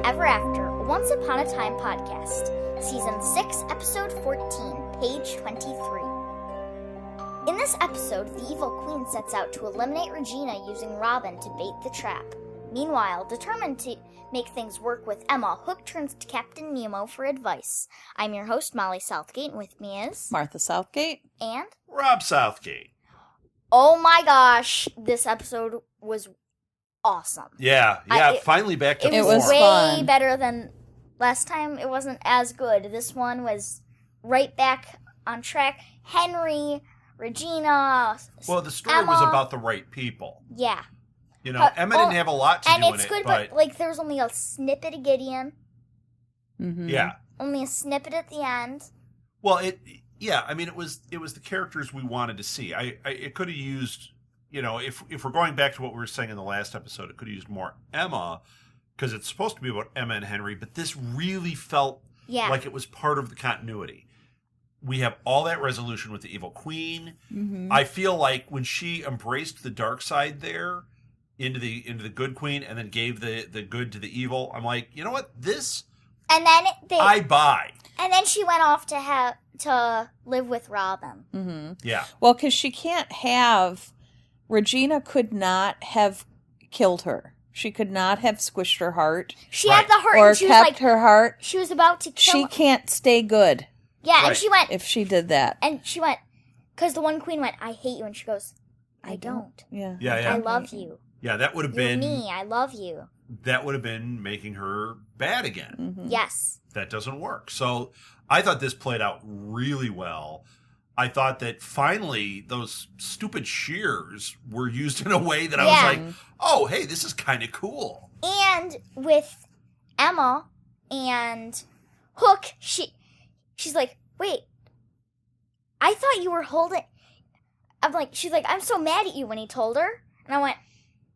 Ever After, a Once Upon a Time podcast, Season 6, Episode 14, page 23. In this episode, the evil queen sets out to eliminate Regina using Robin to bait the trap. Meanwhile, determined to make things work with Emma, Hook turns to Captain Nemo for advice. I'm your host, Molly Southgate, and with me is... Martha Southgate. And... Rob Southgate. Oh my gosh, this episode was awesome. Yeah, finally back to form. It was way fun. better than last time. It wasn't as good. This one was right back on track. Henry, Regina, Well, the story Emma. was about the right people. Yeah. You know, Emma didn't have a lot to do in it. And it's good, but like there was only a snippet of Gideon. Mm-hmm. Yeah. Only a snippet at the end. Well, it was the characters we wanted to see. It could have used, you know, if we're going back to what we were saying in the last episode, it could have used more Emma, because it's supposed to be about Emma and Henry, but this really felt like it was part of the continuity. We have all that resolution with the evil queen. Mm-hmm. I feel like when she embraced the dark side there into the good queen and then gave the good to the evil, I'm like, you know what? This And then I buy. And then she went off to live with Robin. Mm-hmm. Yeah. Well, because she can't have... Regina could not have killed her. She could not have squished her heart. She had the heart, or and she was kept like, her heart. she was about to kill. She can't stay good Yeah, Right. and she went, if she did that. because the one queen went, I hate you, and she goes, I don't. Yeah. Yeah. I love you. Yeah, that would have You're been me. I love you. that would have been making her bad again. Mm-hmm. Yes. That doesn't work. So I thought this played out really well. I thought that finally those stupid shears were used in a way that I was like, oh, hey, this is kind of cool. And with Emma and Hook, she's like, wait, I thought you were holding... she's like, I'm so mad at you when he told her. And I went,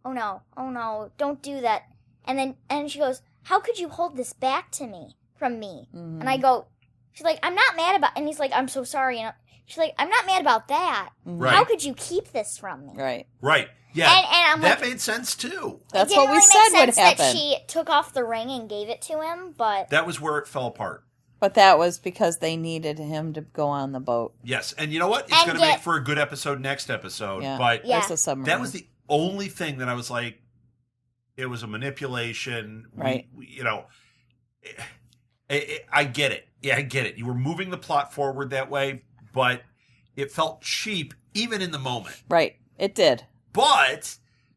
oh no, don't do that. And she goes, how could you hold this back from me? Mm-hmm. And I go, she's like, I'm not mad about... And he's like, I'm so sorry. And she's like, I'm not mad about that. Right. How could you keep this from me? Right. Yeah. And I'm that like, made sense too. That's it didn't what we really said make would sense happen. that she took off the ring and gave it to him, but... That was where it fell apart. But that was because they needed him to go on the boat. Yes. And you know what? It's And going to make for a good episode next episode. Yeah. But Yeah. There's a submarine. that was the only thing that I was like, it was a manipulation. Right. I get it. Yeah, I get it. You were moving the plot forward that way, but it felt cheap even in the moment. Right. It did. But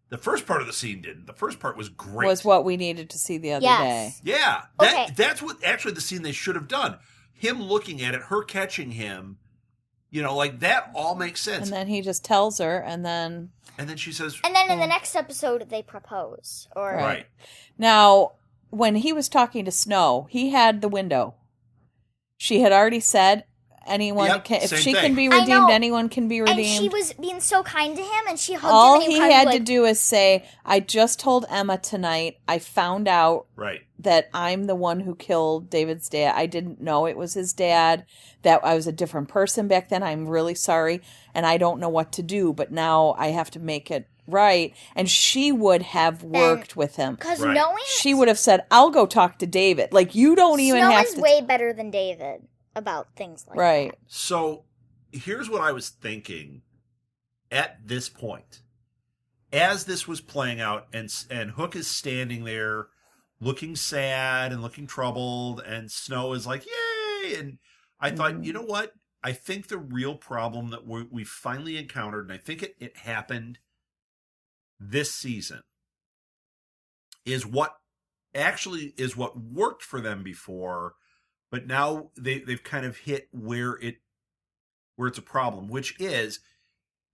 the first part of the scene didn't. The first part was great. Was what we needed to see the other day. Yeah. Okay. That's what actually the scene they should have done. Him looking at it, her catching him, like that all makes sense. And then he just tells her, and then she says... And then in the next episode, they propose. Or Right. Now, when he was talking to Snow, he had the window. She had already said, anyone Yep, can, if same she thing. can be I know. redeemed, anyone can be redeemed. And she was being so kind to him, and she hugged All him. And he was had like, to do is say, I just told Emma tonight, I found out Right. that I'm the one who killed David's dad. I didn't know it was his dad, that I was a different person back then. I'm really sorry, and I don't know what to do, but now I have to make it right. And she would have worked with him. Because Right. knowing... She would have said, I'll go talk to David. Like, you don't even Snow have is to... way better than David about things like Right. that. So here's what I was thinking at this point. As this was playing out, and Hook is standing there looking sad and looking troubled, and Snow is like, yay! And I thought, you know what? I think the real problem that we finally encountered, and I think it happened this season, is what worked for them before, but now they've kind of hit where it's a problem, which is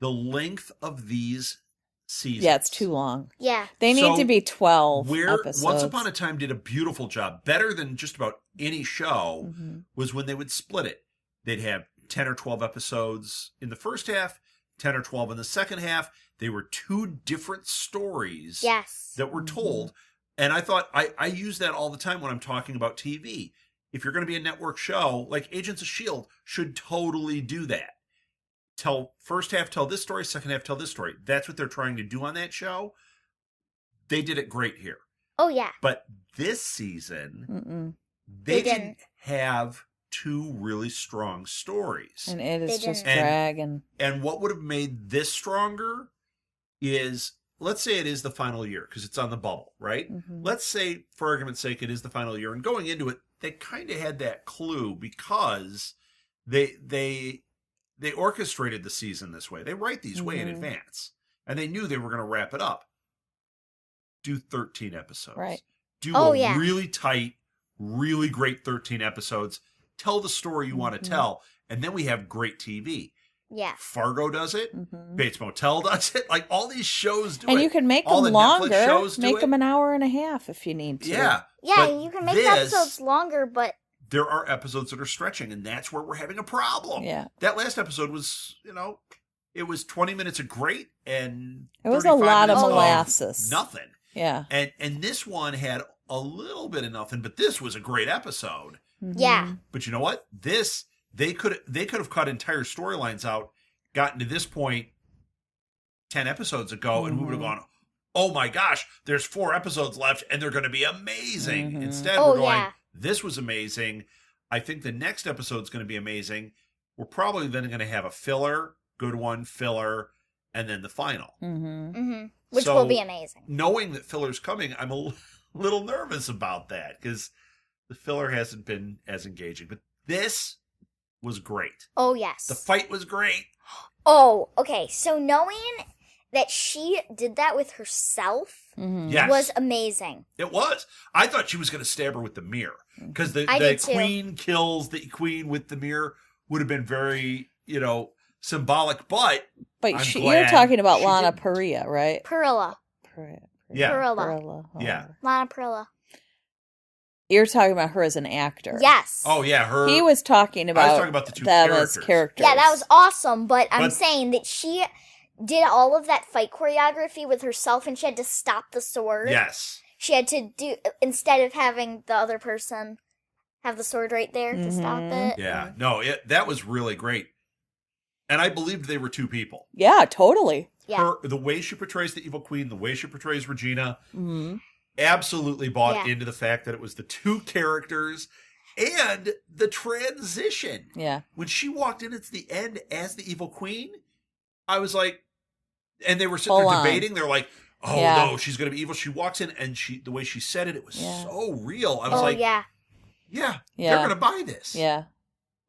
the length of these seasons. Yeah, it's too long. Yeah. They need to be 12 where episodes. Once Upon a Time did a beautiful job, better than just about any show, Mm-hmm. was when they would split it. They'd have 10 or 12 episodes in the first half, 10 or 12 in the second half. They were two different stories Yes. that were told. And I thought, I use that all the time when I'm talking about TV. If you're going to be a network show, like Agents of S.H.I.E.L.D. should totally do that. First half tell this story, second half tell this story. That's what they're trying to do on that show. They did it great here. Oh, yeah. But this season, Mm-mm. they They didn't. didn't have two really strong stories. And it is They just didn't. dragging. And what would have made this stronger is, let's say it is the final year, because it's on the bubble, right? Mhm. Let's say, for argument's sake, it is the final year. And going into it, they kind of had that clue because they orchestrated the season this way. They write these way in Mhm. advance. And they knew they were going to wrap it up. Do 13 episodes. Right. Do Oh, a yeah. really tight, really great 13 episodes. Tell the story you want to Mhm. tell. And then we have great TV. Yeah. Fargo does it. Mhm. Bates Motel does it. Like, all these shows do it. And you can make All them the Netflix longer. shows do Make it. them an hour and a half if you need to. Yeah. Yeah, But you can make the episodes longer, but there are episodes that are stretching, and that's where we're having a problem. Yeah. That last episode was, it was 20 minutes of great and It was a 35 lot of minutes molasses. nothing. Yeah. And this one had a little bit of nothing, but this was a great episode. Mhm. yeah. But you know what? This they could have cut entire storylines out, gotten to this point 10 episodes ago, and we would have gone, oh my gosh, there's 4 episodes left and they're going to be amazing. Mhm. Instead, Oh, we're going, yeah. this was amazing. I think the next episode's going to be amazing. We're probably then going to have a filler, good one, filler, and then the final. Mhm. Hmm. Which So, will be amazing. Knowing that filler's coming, I'm a little nervous about that because the filler hasn't been as engaging. But this was great. Oh, yes. The fight was great. Oh, okay. So knowing that she did that with herself Mhm. Yes. was amazing. It was. I thought she was going to stab her with the mirror because the I did too. queen kills the queen with the mirror would have been very, symbolic. But But I'm you're glad talking about she Lana didn't. Parrilla, right? Perilla. Yeah. Perilla. Parrilla. Yeah. Lana Perilla. You're talking about her as an actor. Yes. oh yeah, her. He was talking about, talking about the two them characters. as characters. Yeah, that was awesome, but I'm But- saying that she did all of that fight choreography with herself and she had to stop the sword. Yes. She had to do, instead of having the other person have the sword right there to stop Mhm. it. Yeah. No, that was really great, and I believed they were two people. Yeah, totally. Yeah. The way she portrays the evil queen, the way she portrays Regina, Mm-hmm. absolutely bought Yeah. into the fact that it was the two characters and the transition. Yeah. When she walked in at the end as the evil queen, I was like, and they were sitting Full there on. debating. They're like, oh Yeah. no, she's going to be evil. She walks in and the way she said it, it was Yeah. so real. I was Oh, like, yeah. yeah, Yeah. they're going to buy this. Yeah.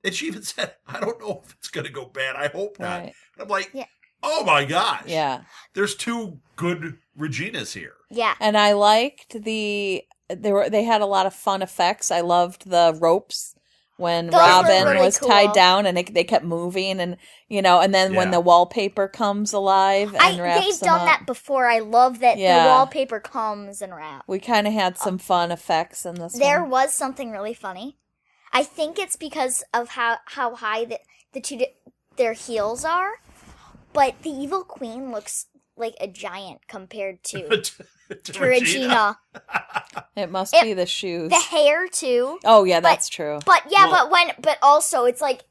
And she even said, I don't know if it's going to go bad. I hope not. Right. And I'm like, Yeah. oh my gosh. Yeah. There's two good Reginas here. Yeah. And I liked they had a lot of fun effects. I loved the ropes when Those were Robin really was tied cool. down and they kept moving and and then when Yeah. the wallpaper comes alive and wraps They've them done up. that before. I love that Yeah. the wallpaper comes and wraps. We kind of had some fun effects in this There one. was something really funny. I think it's because of how high the two their heels are, but the evil queen looks like a giant compared to to Regina. It must It- be the shoes. The hair too, Oh yeah, that's true. but yeah, Well- but also it's like,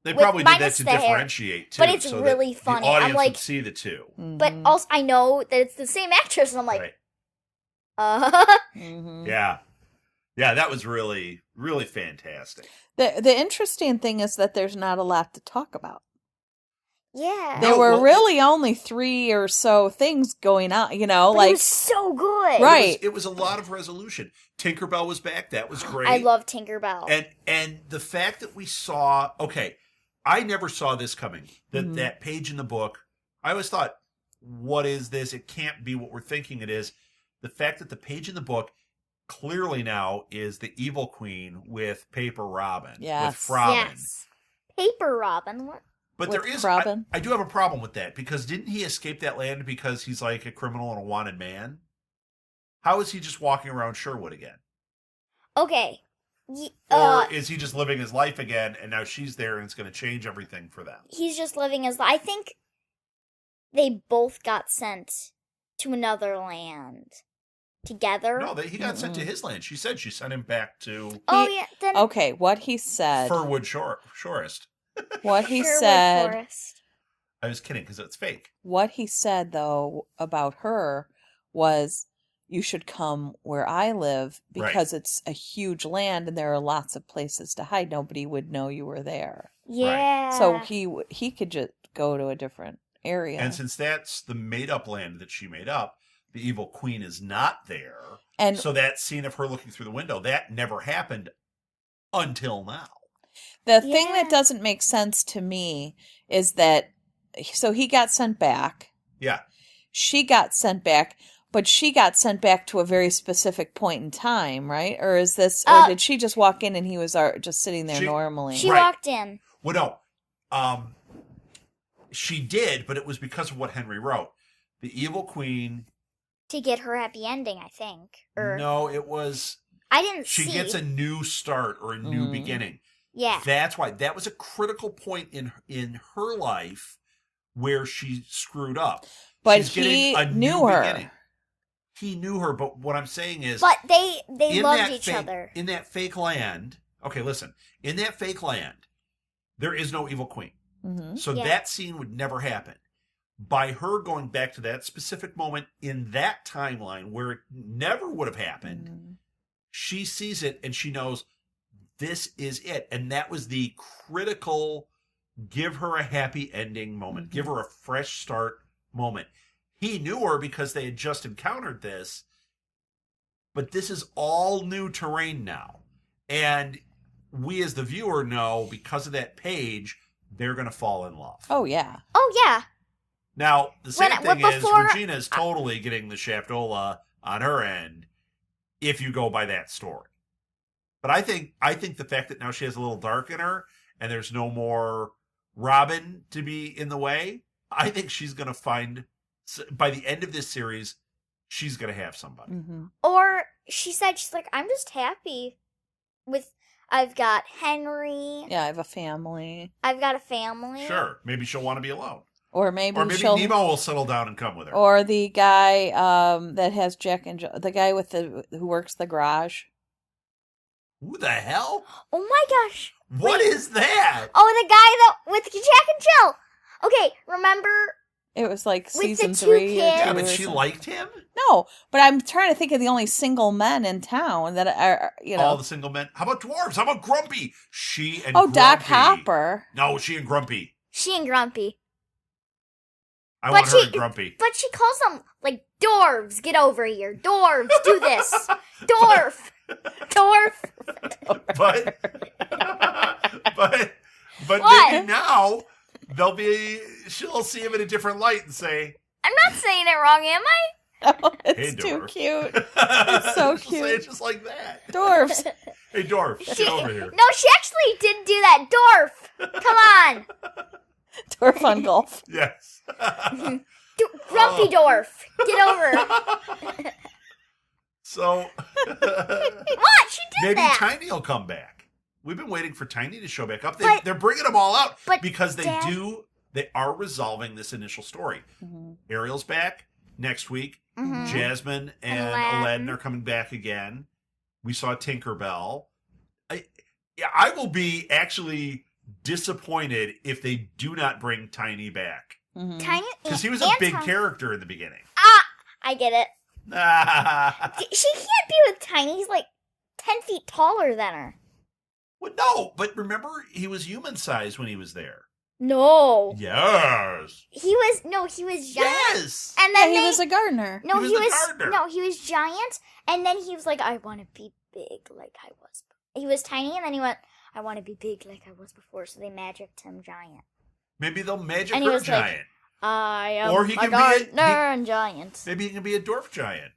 They with- probably did that minus to the hair. differentiate too. But it's so really that funny. The I'm audience like- would see the two. but also I know that it's the same actress, and I'm like, Right. Mhm. Yeah. Yeah, that was really, really fantastic. The interesting thing is that there's not a lot to talk about. yeah, There No, were well, really only 3 or so things going on, but like it was so good. Right. It was a lot of resolution. Tinkerbell was back. That was great. I love Tinkerbell. And the fact that we saw, okay, I never saw this coming. That page in the book, I always thought, what is this? It can't be what we're thinking it is. The fact that the page in the book clearly now is the evil queen with Paper Robin. Yes. With Robin. Yes, Paper Robin. What? But With there is, Robin? I do have a problem with that because didn't he escape that land because he's like a criminal and a wanted man? How is he just walking around Sherwood again? Okay. Or is he just living his life again and now she's there and it's going to change everything for them? He's just living his life. I think they both got sent to another land together. No, he got sent to his land. She said she sent him back to Oh, He- yeah. Then okay, what he said. Furwood Shorest. What he Sherwood said. Forest. I was kidding because it's fake. What he said though about her was you should come where I live because it's a huge land and there are lots of places to hide. Nobody would know you were there. Yeah. So he could just go to a different area. And since that's the made-up land that she made up, the evil queen is not there. And so that scene of her looking through the window, that never happened until now. The thing that doesn't make sense to me is that, so he got sent back. Yeah. She got sent back, but she got sent back to a very specific point in time, right? Or is this, or did she just walk in and he was just sitting there normally? She walked in. Well, no. She did, but it was because of what Henry wrote. The evil queen. To get her happy ending, I think. No, it was. I didn't see. She gets a new start or a new beginning. Yeah. That's why. That was a critical point in her life where she screwed up. But She's getting a knew new her. beginning. He knew her, but what I'm saying is... But they loved each other. In that fake land... Okay, listen. In that fake land, there is no evil queen. Mm-hmm. So that scene would never happen. By her going back to that specific moment in that timeline where it never would have happened, she sees it and she knows this is it. And that was the critical give her a happy ending moment. Give her a fresh start moment. He knew her because they had just encountered this, but this is all new terrain now. And we as the viewer know because of that page, they're going to fall in love. Oh, yeah. Oh, yeah. Now, the sad thing is Regina is totally getting the Shaftola on her end if you go by that story. But I think the fact that now she has a little dark in her and there's no more Robin to be in the way, I think she's going to find, by the end of this series, she's going to have somebody. Mm-hmm. Or she's like, I'm just happy with, I've got Henry. Yeah, I have a family. I've got a family. Sure. Maybe she'll want to be alone. Or maybe Nemo will settle down and come with her. Or the guy that has Jack and the guy who works the garage. Who the hell? Oh my gosh. What is that? Oh, the guy with Jack and Jill. Okay, remember? It was like with season the 3. kids. Yeah, but she liked him? No, but I'm trying to think of the only single men in town that are, All the single men. How about dwarves? How about Grumpy? She and Grumpy. Doc Hopper. No, she and Grumpy. She and Grumpy. I want her and Grumpy. But she calls them, like, dwarves. Get over here. Dwarves, do this. Dwarf. But what? maybe now she'll see him in a different light and say, I'm not saying it wrong, am I? Oh, it's hey, too dwarf. Cute. It's so She'll cute. say it just like that. Dwarfs. Hey, dwarf, get over here. No, she actually didn't do that. Dwarf. Come on. Dwarf on golf. Yes. Grumpy dwarf. Get over. So. What? She did maybe that. Tiny will come back. We've been waiting for Tiny to show back up. They're bringing them all out because they are resolving this initial story. Mm-hmm. Ariel's back next week. Mm-hmm. Jasmine and Aladdin are coming back again. We saw Tinkerbell. I will be actually disappointed if they do not bring Tiny back. Mm-hmm. Tiny, because he was a big character in the beginning. I get it. She can't be with Tiny. He's like 10 feet taller than her. Well, no, but remember, he was human-sized when he was there. No. Yes. He was giant. Yes. And then he was a gardener. No, he was the gardener. No, he was giant, and then he was like, I want to be big like I was. He was tiny, and then he went, I want to be big like I was before, so they magicked him giant. Maybe they'll magic And he her was like, giant. I am Or he a can gardener and giant. Maybe he can be a dwarf giant.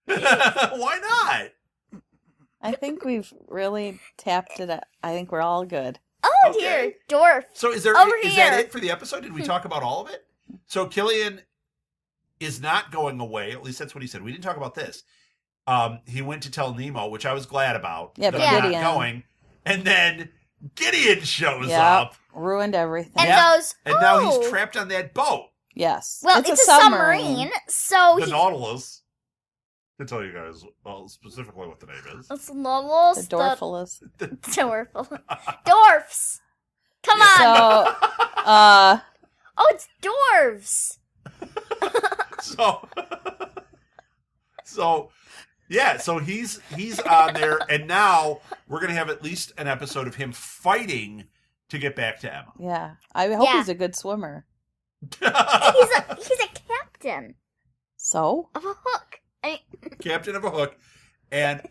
Why not? I think we've really tapped it. I think we're all good. Oh dear, dwarf. So is that it for the episode? Did we talk about all of it? So Killian is not going away. At least that's what he said. We didn't talk about this. He went to tell Nemo, which I was glad about. Yeah, that but I'm Gideon. not going. And then Gideon shows up. Ruined everything. And goes, and now he's trapped on that boat. Yes. Well, it's a submarine, so the Nautilus. To tell you guys specifically what the name is. It's Nautilus. The Dorphilus. Dwarfs. Come on. So, oh, it's dwarves. So, So he's on there, and now we're gonna have at least an episode of him fighting to get back to Emma. Yeah. I hope he's a good swimmer. He's a captain. So? Of a hook. Captain of a hook, and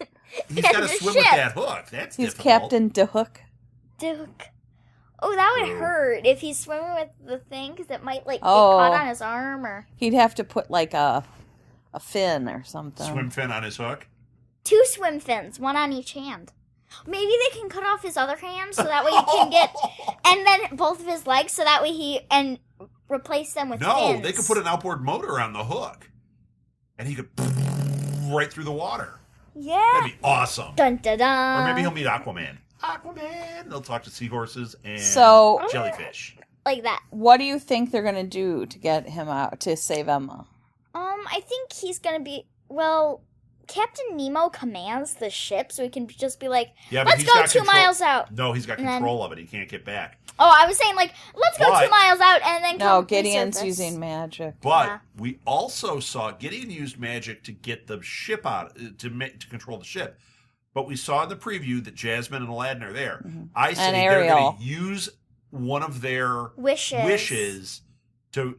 he's And got to a swim ship. with that hook. That's He's difficult. Captain DeHook. Duke. Oh, that would hurt if he's swimming with the thing, because it might, get caught on his arm, or... He'd have to put, a fin or something. Swim fin on his hook. 2 swim fins, 1 on each hand. Maybe they can cut off his other hand, so that way he can get... And then both of his legs, so that way and replace them with fins. No, they could put an outboard motor on the hook, and he could right through the water. Yeah. That'd be awesome. Dun, dun, dun. Or maybe he'll meet Aquaman. Aquaman! They'll talk to seahorses and jellyfish. Like that. What do you think they're going to do to get him out, to save Emma? I think he's gonna be... Well, Captain Nemo commands the ship, so he can just be like, Yeah, but let's he's go got 2 control- miles out. No, he's got And then- control of it. He can't get back. Oh, I was saying, let's go 2 miles out and then come No, Gideon's resurface. using magic. But we also saw Gideon used magic to get the ship out, to control the ship. But we saw in the preview that Jasmine and Aladdin are there. Mm-hmm. I say And they're Ariel. going to use one of their wishes to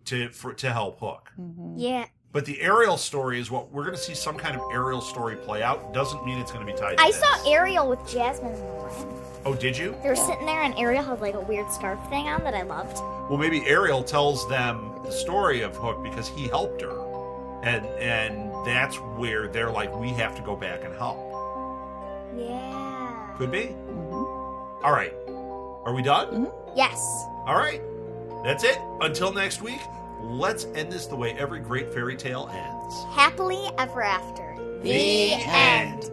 help Hook. Mm-hmm. Yeah. But the Ariel story is what we're going to see, some kind of Ariel story play out. Doesn't mean it's going to be tied to I this. saw Ariel with Jasmine and Aladdin. Oh, did you? They were sitting there, and Ariel had a weird scarf thing on that I loved. Well, maybe Ariel tells them the story of Hook because he helped her. And that's where they're like, we have to go back and help. Yeah. Could be. Mm-hmm. All right. Are we done? Mm-hmm. Yes. All right. That's it. Until next week, let's end this the way every great fairy tale ends. Happily ever after. The end.